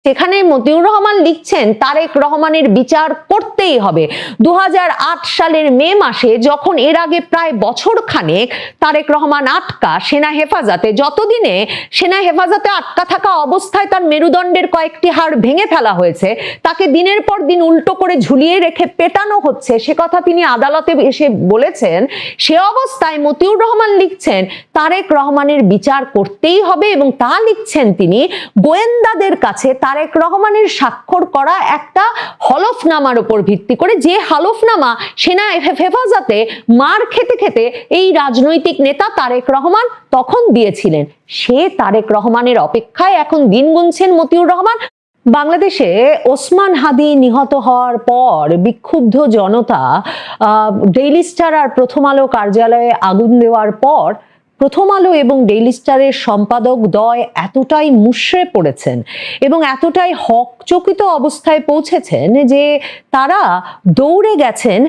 সেখানে মতিউর রহমান লিখছেন তারেক রহমানের বিচার করতেই হবে। 2008 সালের মে মাসে যখন এর আগে প্রায় বছর খানেক তারেক রহমান আটকা সেনা হেফাজতে, যতদিনে সেনা হেফাজতে আটকা থাকা অবস্থায় তার মেরুদণ্ডের কয়েকটি হাড় ভেঙে ফেলা হয়েছে, তাকে দিনের পর দিন উল্টো করে ঝুলিয়ে রেখে পেটানো হচ্ছে, সে কথা তিনি আদালতে এসে বলেছেন। সে অবস্থায় মতিউর রহমান লিখছেন তারেক রহমানের বিচার করতেই হবে, এবং তা লিখছেন তিনি গোয়েন্দাদের কাছে তারেক রহমানের স্বাক্ষর করা একটা হলফনামার উপর ভিত্তি করে, যে হলফনামা সেনা হেফাজতে মার খেতে খেতে এই রাজনৈতিক নেতা তারেক রহমান তখন দিয়েছিলেন। সে তারেক রহমানের অপেক্ষায় এখন দিন গুনছেন মতিউর রহমান। বাংলাদেশে ওসমান হাদি নিহত হওয়ার পর বিক্ষুব্ধ জনতা ডেইলি স্টার আর প্রথম আলো কার্যালয়ে আগুন দেওয়ার পর প্রথম আলো এবং ডেইলি স্টারের সম্পাদক দ্বয় এতটাই মুষড়ে পড়েছেন এবং এতটাই হকচকিত অবস্থায় পৌঁছেছেন যে তারা দৌড়ে গেছেন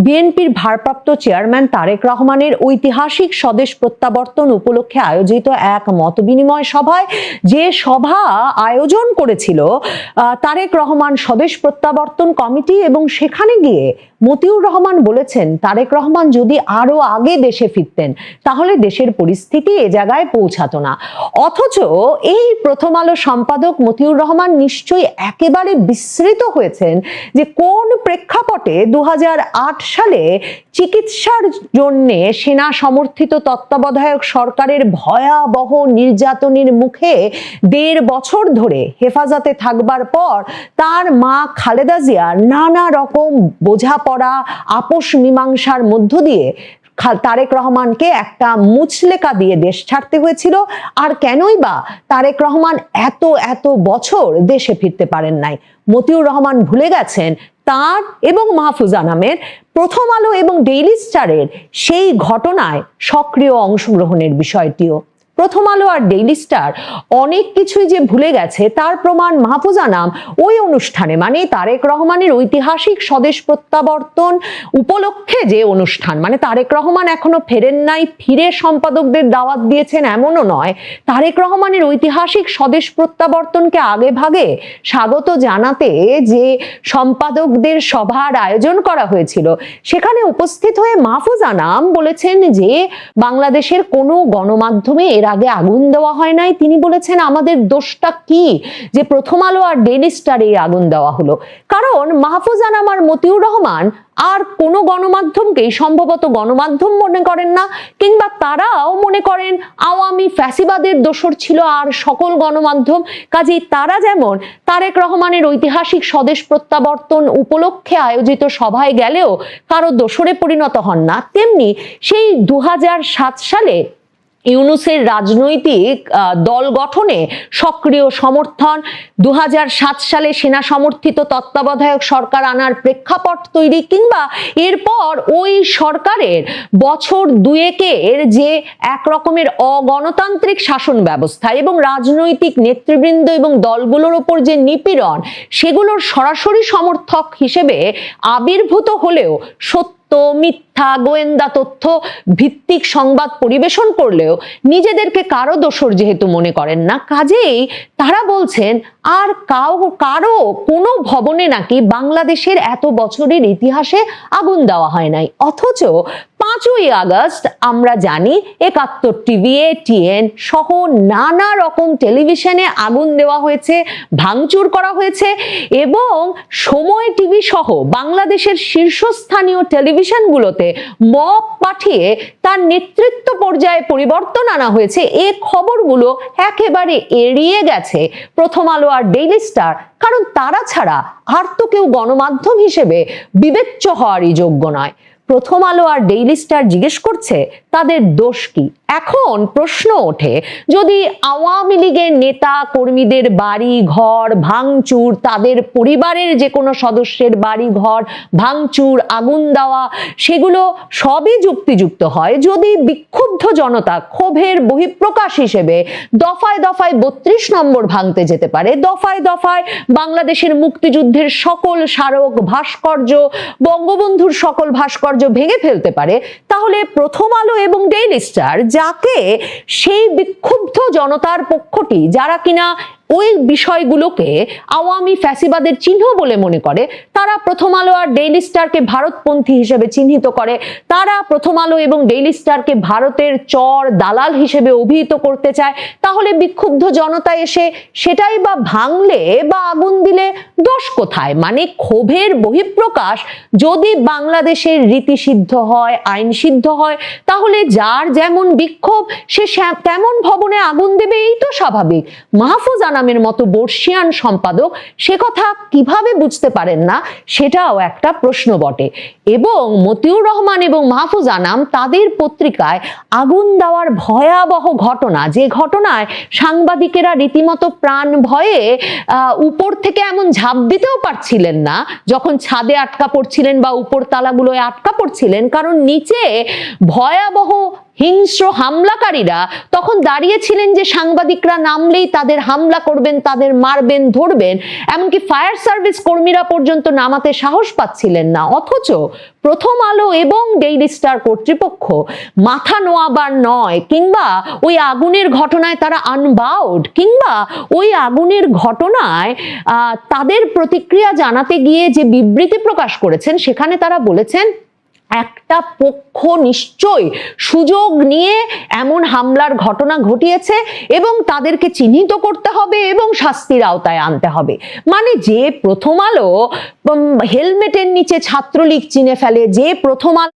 বিএনপির ভারপ্রাপ্ত চেয়ারম্যান তারেক রহমানের ঐতিহাসিক স্বদেশ প্রত্যাবর্তন উপলক্ষে আয়োজিত এক মতবিনিময় সভায়, যে সভা আয়োজন করেছিল তারেক রহমান স্বদেশ প্রত্যাবর্তন কমিটি। এবং সেখানে গিয়ে মতিউর রহমান বলেছেন তারেক রহমান যদি আরো আগে দেশে ফিরতেন তাহলে দেশের পরিস্থিতি এ জায়গায় পৌঁছাতো না। অথচ এই প্রথম আলো সম্পাদক মতিউর রহমান নিশ্চয়ই একেবারে বিস্মৃত হয়েছেন যে কোন প্রেক্ষাপটে 2008 সালে চিকিৎসার জন্য সেনা সমর্থিত তত্ত্বাবধায়ক সরকারের ভয়াবহ নির্যাতনের মুখে 1.5 বছর ধরে হেফাজতে থাকবার পর তার মা খালেদা জিয়া নানা রকম বোঝাপড়া আপোষ মীমাংসার মধ্য দিয়ে তারেক রহমানকে একটা মুচলেকা দিয়ে দেশ ছাড়তে হয়েছিল। আর কেনই বা তারেক রহমান এত বছর দেশে ফিরতে পারেন নাই? মতিউর রহমান ভুলে গেছেন তার এবং মাহফুজা নামের প্রথম আলো এবং ডেইলি স্টারের সেই ঘটনায় সক্রিয় অংশগ্রহণের বিষয়টিও। প্রথম আলো আর ডেইলি স্টার অনেক কিছুই যে ভুলে গেছে তার প্রমাণ মাহফুজা নাম ওই অনুষ্ঠানে, মানে তারেক রহমানের ঐতিহাসিক স্বদেশ প্রত্যাবর্তন উপলক্ষে যে অনুষ্ঠান, মানে তারেক রহমান এখনো ফেরেন নাই, ফিরে সম্পাদকদের দাওয়াত দিয়েছেন এমনও নয়, তারেক রহমানের ঐতিহাসিক স্বদেশ প্রত্যাবর্তনকে আগে ভাগে স্বাগত জানাতে যে সম্পাদকদের সভার আয়োজন করা হয়েছিল, সেখানে উপস্থিত হয়ে মাহফুজা নাম বলেছেন যে বাংলাদেশের কোনো গণমাধ্যমে এর আগে আগুন দেওয়া হয় নাই। তিনি বলেছেন আমাদের দোষটা কি যে প্রথম আলো আর ডেইলি স্টারে আগুন দেওয়া হলো? কারণ মাহফুজা নাম আর মতিউর রহমান আর কোনো গণমাধ্যমকেই সম্ভবত গণমাধ্যম মনে করেন না, কিংবা তারাও মনে করেন আওয়ামী ফ্যাসিবাদের দোসর ছিল আর সকল গণমাধ্যম। কাজেই তারা যেমন তারেক রহমানের ঐতিহাসিক স্বদেশ প্রত্যাবর্তন উপলক্ষে আয়োজিত সভায় গেলেও কারো দোসরে পরিণত হন না, তেমনি সেই 2007 সালে ইউনূসের রাজনৈতিক দল গঠনে সক্রিয় সমর্থন, 2007 সালে সেনা সমর্থিত তত্ত্বাবধায়ক সরকার আনার প্রেক্ষাপট তৈরি, কিংবা এরপর ওই সরকারের বছর দুয়েকের যে এক রকমের অগণতান্ত্রিক শাসন ব্যবস্থা এবং রাজনৈতিক নেতৃবৃন্দ এবং দলগুলোর উপর যে নিপীড়ন, সেগুলোর সরাসরি সমর্থক হিসেবে আবির্ভূত হলেও সত্য মিথ্যা গোয়েন্দা তথ্য ভিত্তিক সংবাদ পরিবেশন করলেও নিজেদেরকে কারো দোসর যেহেতু মনে করেন না, কাজেই তারা বলছেন আর কারো কোনো ভবনে নাকি বাংলাদেশের এত বছরের ইতিহাসে আগুন দেওয়া হয় নাই। অথচ 5ই আগস্ট আমরা জানি 71 টিভি, ATN সহ নানা রকম টেলিভিশনে আগুন দেওয়া হয়েছে, ভাঙচুর করা হয়েছে, এবং সময় টিভি সহ বাংলাদেশের শীর্ষস্থানীয় টেলিভিশনগুলোতে মব পাঠিয়ে তার নেতৃত্ব পর্যায়ে পরিবর্তন আনা হয়েছে। এই খবরগুলো একেবারে এড়িয়ে গেছে প্রথম আলো আর ডেইলি স্টার, কারণ তারা ছাড়া আর তো কেউ গণমাধ্যম হিসেবে বিবেচ্য হওয়ারই যোগ্য নয়। প্রথম আলো আর ডেইলি স্টার জিজ্ঞেস করছে তাদের দোষ কি? এখন প্রশ্ন ওঠে, যদি আওয়ামী লীগের নেতা কর্মীদের বাড়ি ঘর ভাঙচুর, তাদের পরিবারের যে কোনো সদস্যের বাড়ি ঘর ভাঙচুর, আগুন দেওয়া, সেগুলো সবই যুক্তিযুক্ত হয়, যদি বিক্ষুব্ধ জনতা ক্ষোভের বহিঃপ্রকাশ হিসেবে দফায় দফায় 32 নম্বর ভাঙতে যেতে পারে, দফায় দফায় বাংলাদেশের মুক্তিযুদ্ধের সকল স্মারক ভাস্কর্য, বঙ্গবন্ধুর সকল ভাস্কর্য ভেঙে ফেলতে পারে, তাহলে প্রথম আলো এবং ডেইলি স্টার যাকে সেই বিক্ষুব্ধ জনতার পক্ষটি, যারা কিনা ওই বিষয়গুলোকে আওয়ামী ফ্যাসিবাদের চিহ্ন বলে মনে করে, তারা প্রথম আলো আর ডেইলি স্টারকে ভারতপন্থী হিসেবে চিহ্নিত করে, তারা প্রথম আলো এবং ডেইলি স্টারকে ভারতের চর দালাল হিসেবে অভিহিত করতে চায়, তাহলে বিক্ষুব্ধ জনতা এসে সেটাই বা ভাঙলে বা আগুন দিলে দোষ কোথায়? মানে ক্ষোভের বহিঃপ্রকাশ যদি বাংলাদেশের রীতি সিদ্ধ হয়, আইন সিদ্ধ হয়, তাহলে যার যেমন বিক্ষোভ সে তেমন ভবনে আগুন দেবে, এই তো স্বাভাবিক। মাহফুজ আনামের মতো বর্ষিয়ান সম্পাদক সে কথা কিভাবে বুঝতে পারেন না, সেটাও একটা প্রশ্ন বটে। এবং মতিউর রহমান এবং মাহফুজ আনাম তাদের পত্রিকায় আগুন দেওয়ার ভয়াবহ ঘটনা, যে ঘটনায় সাংবাদিকেরা রীতিমতো প্রাণ ভয়ে উপর থেকে এমন ঝাঁপ দিতেও পারছিলেন না যখন ছাদে আটকা পড়ছিলেন বা উপর তালাগুলোয় আটকা পড়ছিলেন, কারণ নিচে ভয়াবহ হিংস্র হামলাকারীরা তখন দাঁড়িয়েছিলেন যে সাংবাদিকরা নামলেই তাদের হামলা করবেন, তাদের মারবেন, ধরবেন, এমনকি ফায়ার সার্ভিস কর্মীরা পর্যন্ত নামাতে সাহস পাচ্ছিলেন না। অথচ প্রথম আলো এবং ডেইলি স্টার কর্তৃপক্ষ মাথা নোয়াবার নয়, কিংবা ওই আগুনের ঘটনায় তারা আনবাউড, কিংবা ওই আগুনের ঘটনায় তাদের প্রতিক্রিয়া জানাতে গিয়ে যে বিবৃতি প্রকাশ করেছেন সেখানে তারা বলেছেন একটা পক্ষ নিশ্চয়ই সুযোগ নিয়ে এমন হামলার ঘটনা ঘটিয়েছে এবং তাদেরকে চিহ্নিত করতে হবে এবং শাস্তির আওতায় আনতে হবে। মানে যে প্রথম আলো হেলমেটের নিচে ছাত্রলীগ চিনে ফেলে, যে প্রথম আলো